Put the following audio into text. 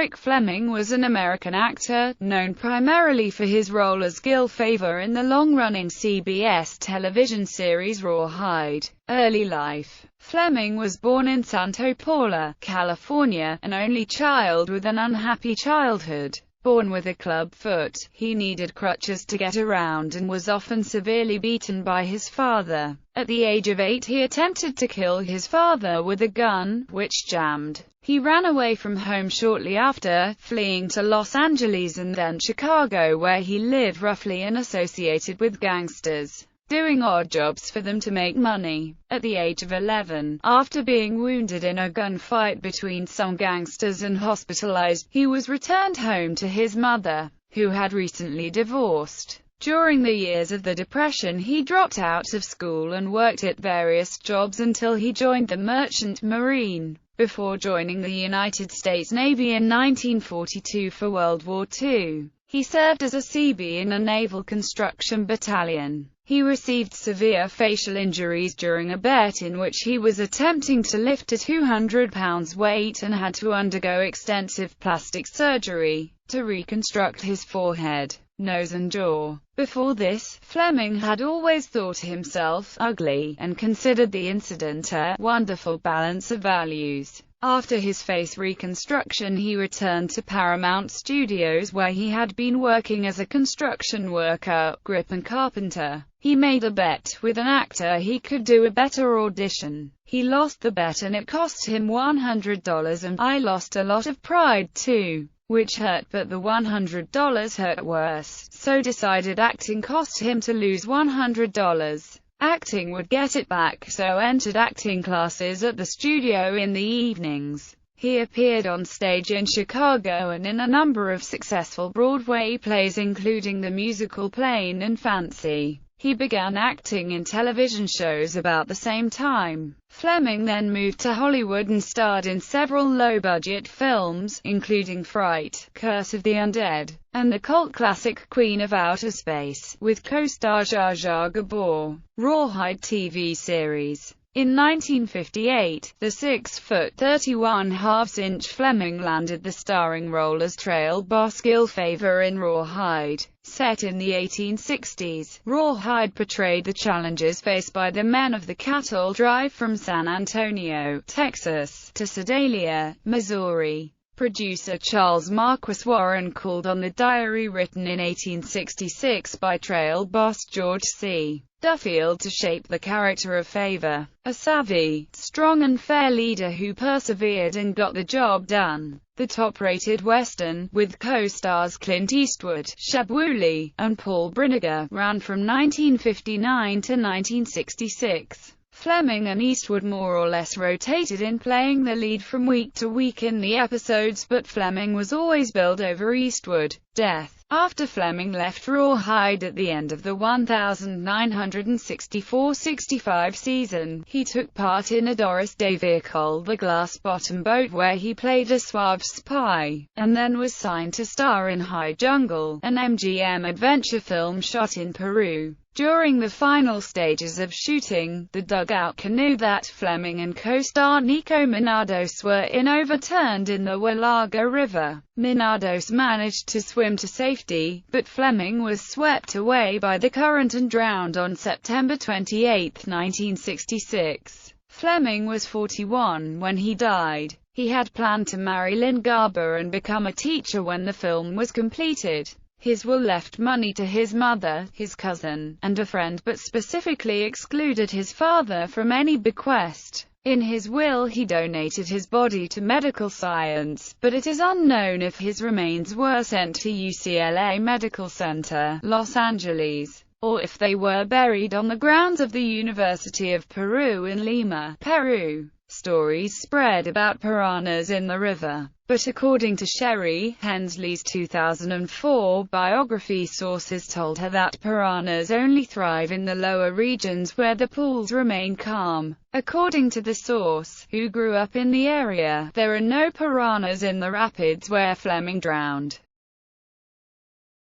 Eric Fleming was an American actor, known primarily for his role as Gil Favor in the long-running CBS television series Rawhide. Early life. Fleming was born in Santa Paula, California, an only child with an unhappy childhood. Born with a club foot, he needed crutches to get around and was often severely beaten by his father. At the age of 8 he attempted to kill his father with a gun, which jammed. He ran away from home shortly after, fleeing to Los Angeles and then Chicago, where he lived roughly and associated with gangsters, doing odd jobs for them to make money. At the age of 11, after being wounded in a gunfight between some gangsters and hospitalized, he was returned home to his mother, who had recently divorced. During the years of the Depression, he dropped out of school and worked at various jobs until he joined the Merchant Marine, before joining the United States Navy in 1942 for World War II. He served as a Seabee in a naval construction battalion. He received severe facial injuries during a bet in which he was attempting to lift a 200-pound weight and had to undergo extensive plastic surgery to reconstruct his forehead, nose and jaw. Before this, Fleming had always thought himself ugly, and considered the incident a wonderful balance of values. After his face reconstruction, he returned to Paramount Studios, where he had been working as a construction worker, grip and carpenter. He made a bet with an actor he could do a better audition. He lost the bet and it cost him $100, and I lost a lot of pride too, which hurt, but the $100 hurt worse, so decided acting cost him to lose $100. Acting would get it back, so entered acting classes at the studio in the evenings. He appeared on stage in Chicago and in a number of successful Broadway plays, including the musical Plain and Fancy. He began acting in television shows about the same time. Fleming then moved to Hollywood and starred in several low-budget films, including Fright, Curse of the Undead, and the cult classic Queen of Outer Space, with co-star Zsa Zsa Gabor. Rawhide TV series. In 1958, the 6-foot 31/2-inch Fleming landed the starring role as trail boss Gil Favor in Rawhide. Set in the 1860s, Rawhide portrayed the challenges faced by the men of the cattle drive from San Antonio, Texas, to Sedalia, Missouri. Producer Charles Marquis Warren called on the diary written in 1866 by trail boss George C. Duffield to shape the character of Favor, a savvy, strong and fair leader who persevered and got the job done. The top-rated Western, with co-stars Clint Eastwood, Sheb Wooley, and Paul Brinegar, ran from 1959 to 1966. Fleming and Eastwood more or less rotated in playing the lead from week to week in the episodes, but Fleming was always billed over Eastwood. Death. After Fleming left Rawhide at the end of the 1964-65 season, he took part in a Doris Day vehicle, The Glass Bottom Boat, where he played a suave spy, and then was signed to star in High Jungle, an MGM adventure film shot in Peru. During the final stages of shooting, the dugout canoe that Fleming and co-star Nico Minados were in overturned in the Walaga River. Minados managed to swim to safety, but Fleming was swept away by the current and drowned on September 28, 1966. Fleming was 41 when he died. He had planned to marry Lynn Garber and become a teacher when the film was completed. His will left money to his mother, his cousin, and a friend, but specifically excluded his father from any bequest. In his will he donated his body to medical science, but it is unknown if his remains were sent to UCLA Medical Center, Los Angeles, or if they were buried on the grounds of the University of Peru in Lima, Peru. Stories spread about piranhas in the river, but according to Sherry Hensley's 2004 biography, sources told her that piranhas only thrive in the lower regions where the pools remain calm. According to the source, who grew up in the area, there are no piranhas in the rapids where Fleming drowned.